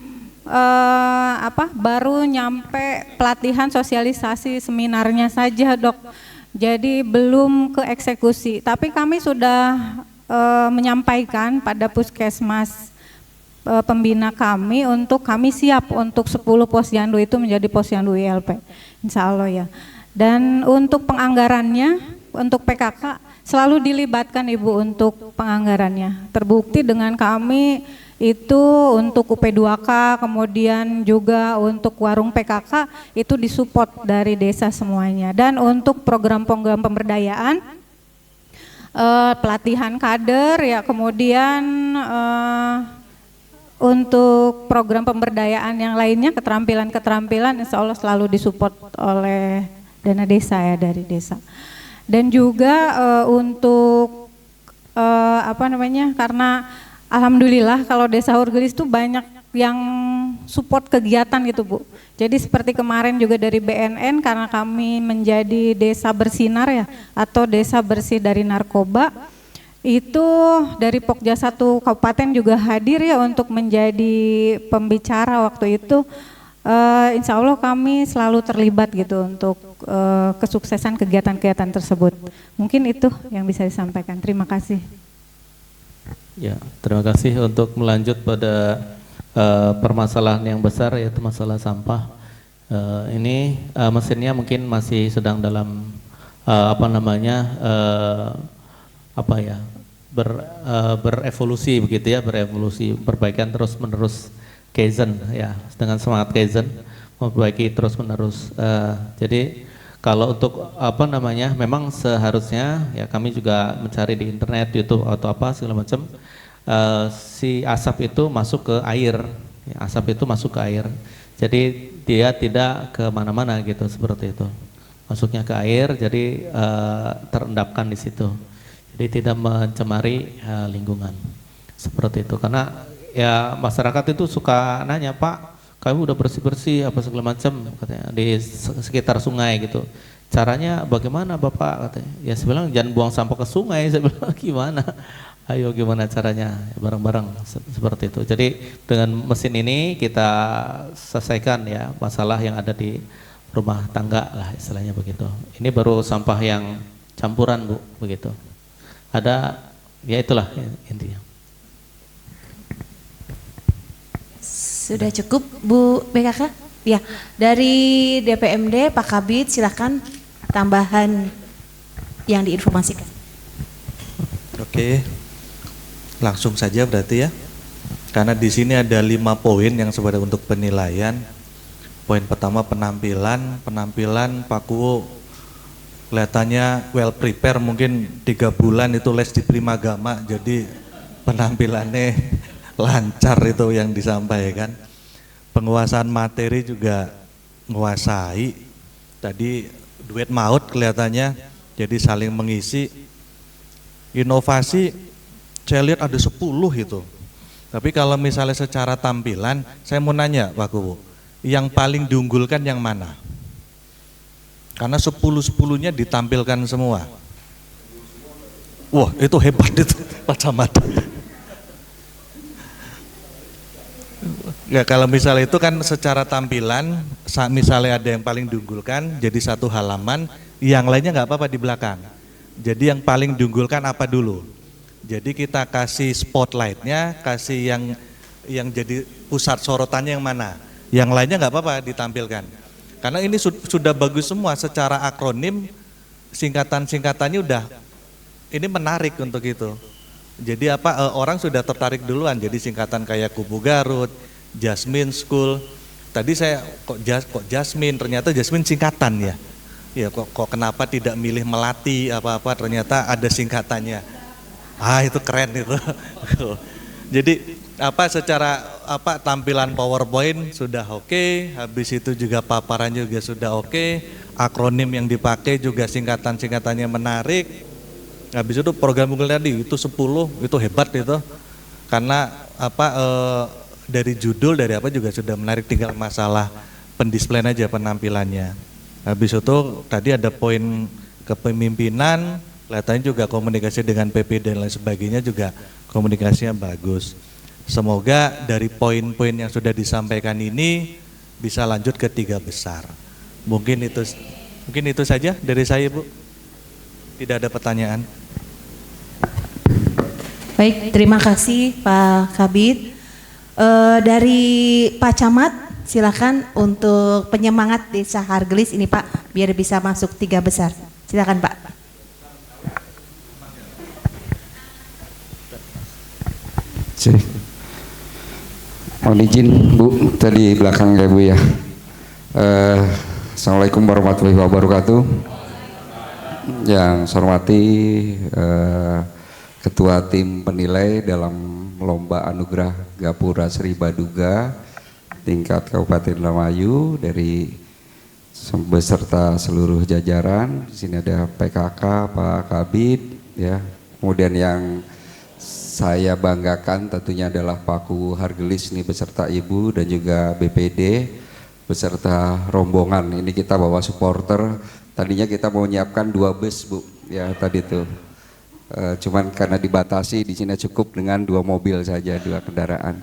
baru nyampe pelatihan sosialisasi seminarnya saja, Dok. Jadi belum ke eksekusi. Tapi kami sudah menyampaikan pada puskesmas pembina kami untuk kami siap untuk 10 posyandu itu menjadi posyandu ILP. Insya Allah ya. Dan untuk penganggarannya, untuk PKK selalu dilibatkan Ibu untuk penganggarannya. Terbukti dengan kami itu untuk UP2K, kemudian juga untuk warung PKK itu disupport dari desa semuanya. Dan untuk program-program pemberdayaan, pelatihan kader ya, kemudian untuk program pemberdayaan yang lainnya, keterampilan-keterampilan insya Allah selalu disupport oleh dana desa ya, dari desa. Dan juga untuk karena alhamdulillah kalau Desa Hurgelis itu banyak yang support kegiatan gitu, Bu. Jadi seperti kemarin juga dari BNN karena kami menjadi desa bersinar ya, atau desa bersih dari narkoba, itu dari Pokja 1 Kabupaten juga hadir ya untuk menjadi pembicara waktu itu. Insya Allah kami selalu terlibat gitu untuk kesuksesan kegiatan-kegiatan tersebut. Mungkin itu yang bisa disampaikan. Terima kasih. Ya, terima kasih. Untuk melanjut pada permasalahan yang besar yaitu masalah sampah. Ini mesinnya mungkin masih sedang dalam berevolusi begitu ya, berevolusi, perbaikan terus menerus, Kaizen ya, dengan semangat Kaizen memperbaiki terus menerus. Jadi kalau untuk memang seharusnya ya kami juga mencari di internet, YouTube atau apa segala macam, si asap itu masuk ke air, ya, asap itu masuk ke air. Jadi dia tidak kemana-mana gitu, seperti itu. Masuknya ke air, jadi terendapkan di situ. Jadi tidak mencemari lingkungan, seperti itu. Karena ya masyarakat itu suka nanya, Pak, kamu udah bersih-bersih apa segala macam katanya di sekitar sungai gitu. Caranya bagaimana Bapak katanya? Ya saya bilang jangan buang sampah ke sungai. Saya bilang gimana? Ayo gimana caranya? Bareng-bareng seperti itu. Jadi dengan mesin ini kita selesaikan ya masalah yang ada di rumah tangga lah istilahnya begitu. Ini baru sampah yang campuran, Bu, begitu. Ada ya itulah intinya. Sudah cukup Bu PKK? Ya, dari DPMD Pak Kabid silakan tambahan yang diinformasikan. Oke, langsung saja berarti ya. Karena di sini ada 5 poin yang sebenarnya untuk penilaian. Poin pertama penampilan Pak Kuwo kelihatannya well prepare, mungkin 3 bulan itu les di Primagama, jadi penampilannya lancar itu yang disampaikan. Penguasaan materi juga menguasai. Tadi duet maut kelihatannya Jadi saling mengisi. Inovasi saya lihat ada 10 itu. Tapi kalau misalnya secara tampilan, saya mau nanya Pak Kuwu, yang paling diunggulkan yang mana? Karena 10-10-nya ditampilkan semua. Wah, itu hebat itu Pak Camat. Ya kalau misalnya itu kan secara tampilan, misalnya ada yang paling diunggulkan jadi satu halaman, yang lainnya nggak apa-apa di belakang. Jadi yang paling diunggulkan apa dulu? Jadi kita kasih spotlightnya, kasih yang jadi pusat sorotannya yang mana? Yang lainnya nggak apa-apa ditampilkan. Karena ini sudah bagus semua secara akronim, singkatan-singkatannya udah ini menarik untuk itu. Jadi orang sudah tertarik duluan. Jadi singkatan kayak Kubu Garut, Jasmine School. Tadi saya kok Jasmine, ternyata Jasmine singkatan ya. Ya kok kenapa tidak milih Melati apa-apa, ternyata ada singkatannya. Itu keren itu. Jadi secara tampilan PowerPoint sudah oke, habis itu juga paparan juga sudah oke, akronim yang dipakai juga singkatan-singkatannya menarik. Habis itu program Google tadi itu 10, itu hebat itu. Karena dari judul dari apa juga sudah menarik, tinggal masalah pendisplayan aja penampilannya. Habis itu tadi ada poin kepemimpinan, kelihatannya juga komunikasi dengan PP dan lain sebagainya juga komunikasinya bagus. Semoga dari poin-poin yang sudah disampaikan ini bisa lanjut ke 3 besar. Mungkin itu saja dari saya, Bu. Tidak ada pertanyaan. Baik, terima kasih Pak Kabid. Dari Pak Camat, silakan untuk penyemangat Desa Hargelis ini Pak, biar bisa masuk 3 besar. Silakan Pak. Mohon izin Bu, tadi belakang ya Bu ya. Assalamualaikum warahmatullahi wabarakatuh. Yang saya hormati Ketua Tim Penilai dalam Lomba Anugerah Gapura Sri Baduga tingkat Kabupaten Indramayu dari beserta seluruh jajaran. Di sini ada PKK, Pak Kabid, ya. Kemudian yang saya banggakan tentunya adalah Pak Kuwu Hargelis ini beserta Ibu dan juga BPD beserta rombongan. Ini kita bawa supporter. Tadinya kita mau menyiapkan 2 bus Bu, ya tadi tuh. Cuman karena dibatasi di sini cukup dengan 2 mobil saja, 2 kendaraan.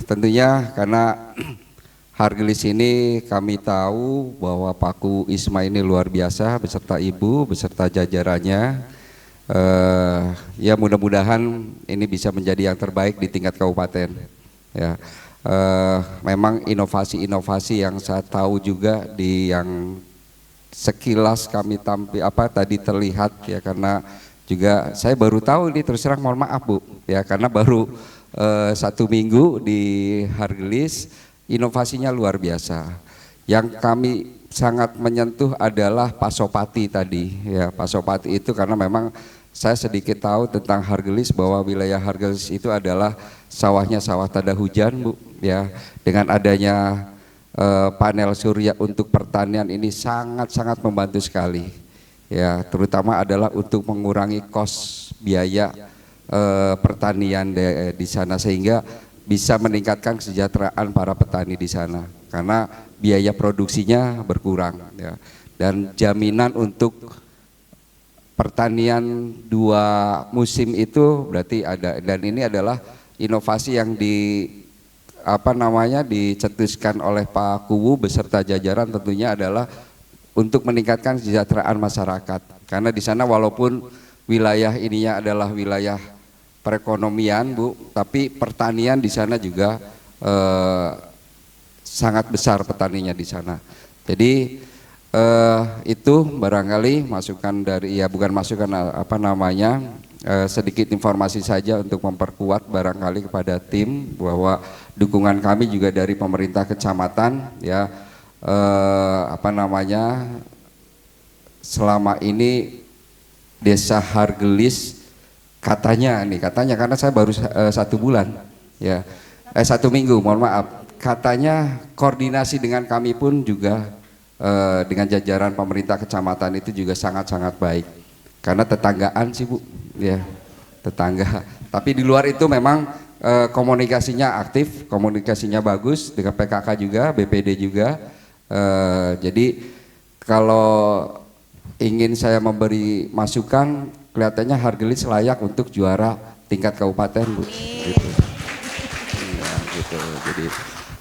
Tentunya karena Hargelis ini kami tahu bahwa Pak Kuwu Isma ini luar biasa beserta Ibu, beserta jajarannya. Ya mudah-mudahan ini bisa menjadi yang terbaik di tingkat kabupaten. Ya, memang inovasi-inovasi yang saya tahu juga yang sekilas kami tadi terlihat ya, karena juga saya baru tahu ini, terus terang mohon maaf Bu ya, karena baru 1 minggu di Hargelis. Inovasinya luar biasa. Yang kami sangat menyentuh adalah Pasopati tadi ya. Pasopati itu karena memang saya sedikit tahu tentang Hargelis bahwa wilayah Hargelis itu adalah sawahnya sawah tanda hujan Bu ya. Dengan adanya panel surya untuk pertanian ini sangat-sangat membantu sekali ya, terutama adalah untuk mengurangi kos biaya pertanian di sana, sehingga bisa meningkatkan kesejahteraan para petani di sana karena biaya produksinya berkurang ya. Dan jaminan untuk pertanian 2 musim itu berarti ada, dan ini adalah inovasi yang dicetuskan oleh Pak Kuwu beserta jajaran, tentunya adalah untuk meningkatkan kesejahteraan masyarakat. Karena di sana walaupun wilayah ininya adalah wilayah perekonomian Bu, tapi pertanian di sana juga sangat besar petaninya di sana. Jadi itu barangkali masukan dari, ya bukan masukan sedikit informasi saja untuk memperkuat barangkali kepada tim bahwa dukungan kami juga dari pemerintah kecamatan ya, selama ini Desa Hargelis katanya karena saya baru 1 bulan ya, 1 minggu mohon maaf, katanya koordinasi dengan kami pun juga dengan jajaran pemerintah kecamatan itu juga sangat-sangat baik. Karena tetanggaan sih Bu, ya tetangga. Tapi di luar itu memang komunikasinya aktif, komunikasinya bagus dengan PKK juga, BPD juga. Jadi kalau ingin saya memberi masukan, kelihatannya Hargelis layak untuk juara tingkat kabupaten Bu. Gitu. Ya, gitu. Jadi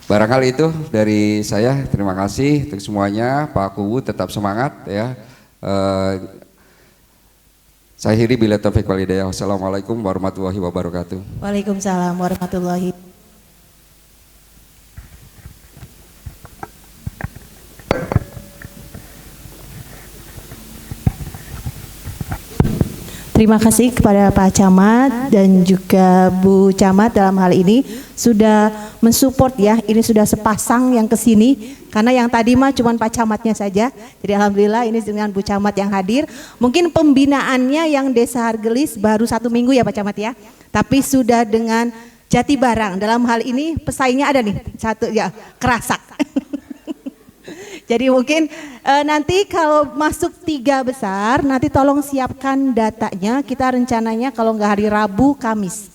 barangkali itu dari saya. Terima kasih untuk semuanya. Pak Kuwu tetap semangat ya. Saya akhiri bila taufik wal hidayah. Wassalamualaikum warahmatullahi wabarakatuh. Waalaikumsalam warahmatullahi. Terima kasih kepada Pak Camat dan juga Bu Camat dalam hal ini sudah mensupport ya. Ini sudah sepasang yang kesini karena yang tadi mah cuma Pak Camatnya saja. Jadi alhamdulillah ini dengan Bu Camat yang hadir. Mungkin pembinaannya yang Desa Hargelis baru 1 minggu ya Pak Camat ya. Tapi sudah dengan Jatibarang. Dalam hal ini pesaingnya ada nih satu ya, Kerasak. Jadi mungkin nanti kalau masuk 3 besar, nanti tolong siapkan datanya. Kita rencananya kalau nggak hari Rabu, Kamis.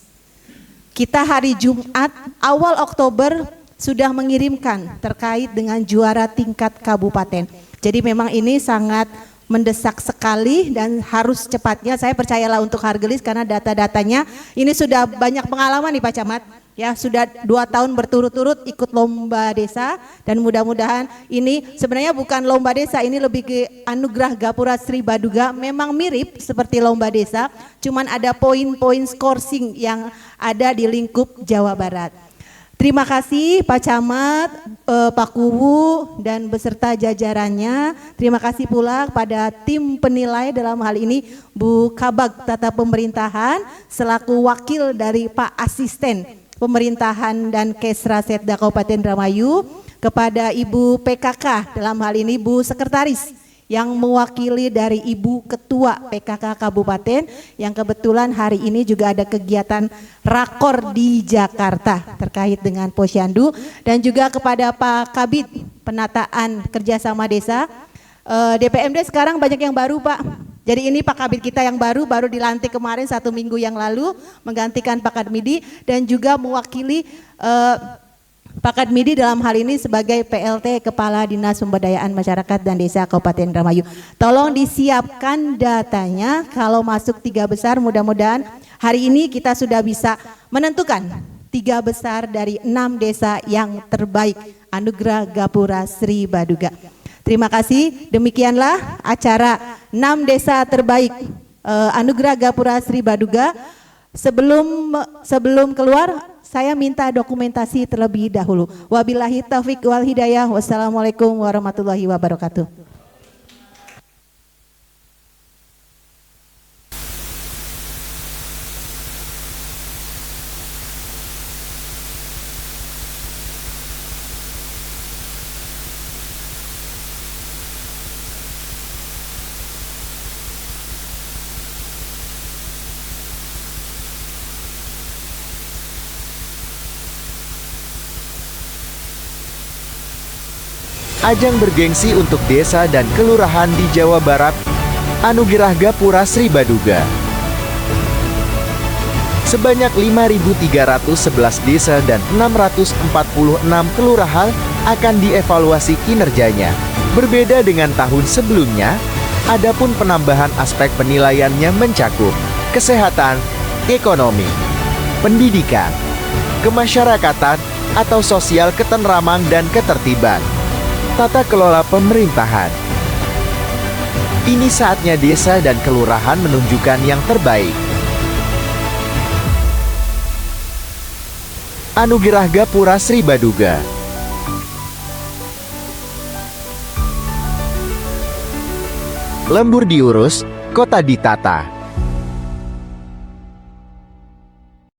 Kita hari Jumat awal Oktober sudah mengirimkan terkait dengan juara tingkat kabupaten. Jadi memang ini sangat mendesak sekali dan harus cepatnya. Saya percayalah untuk Hargelis karena data-datanya ini sudah banyak pengalaman nih Pak Camat. Ya sudah 2 tahun berturut-turut ikut lomba desa dan mudah-mudahan ini sebenarnya bukan lomba desa, ini lebih ke Anugerah Gapura Sri Baduga. Memang mirip seperti lomba desa, cuman ada poin-poin scoring yang ada di lingkup Jawa Barat. Terima kasih Pak Camat, Pak Kuwu dan beserta jajarannya. Terima kasih pula pada tim penilai dalam hal ini Bu Kabag Tata Pemerintahan selaku wakil dari Pak Asisten Pemerintahan dan Kesra Setda Kabupaten Indramayu, kepada Ibu PKK dalam hal ini Bu Sekretaris yang mewakili dari Ibu Ketua PKK Kabupaten yang kebetulan hari ini juga ada kegiatan rakor di Jakarta terkait dengan Posyandu, dan juga kepada Pak Kabid Penataan Kerjasama Desa. DPMD sekarang banyak yang baru Pak. Jadi ini Pak Kabid kita yang baru dilantik kemarin 1 minggu yang lalu menggantikan Pak Kadmidi dan juga mewakili Pak Kadmidi dalam hal ini sebagai PLT Kepala Dinas Pemberdayaan Masyarakat dan Desa Kabupaten Indramayu. Tolong disiapkan datanya kalau masuk 3 besar, mudah-mudahan hari ini kita sudah bisa menentukan 3 besar dari 6 desa yang terbaik Anugerah Gapura Sri Baduga. Terima kasih, demikianlah acara 6 desa terbaik Anugerah Gapura Sri Baduga. Sebelum keluar, saya minta dokumentasi terlebih dahulu. Wabillahi taufik wal hidayah. Wassalamualaikum warahmatullahi wabarakatuh. Ajang bergengsi untuk desa dan kelurahan di Jawa Barat, Anugerah Gapura Sri Baduga. Sebanyak 5.311 desa dan 646 kelurahan akan dievaluasi kinerjanya. Berbeda dengan tahun sebelumnya, adapun penambahan aspek penilaiannya mencakup kesehatan, ekonomi, pendidikan, kemasyarakatan atau sosial ketentraman dan ketertiban, tata kelola pemerintahan. Ini saatnya desa dan kelurahan menunjukkan yang terbaik. Anugerah Gapura Sri Baduga. Lembur diurus, kota ditata.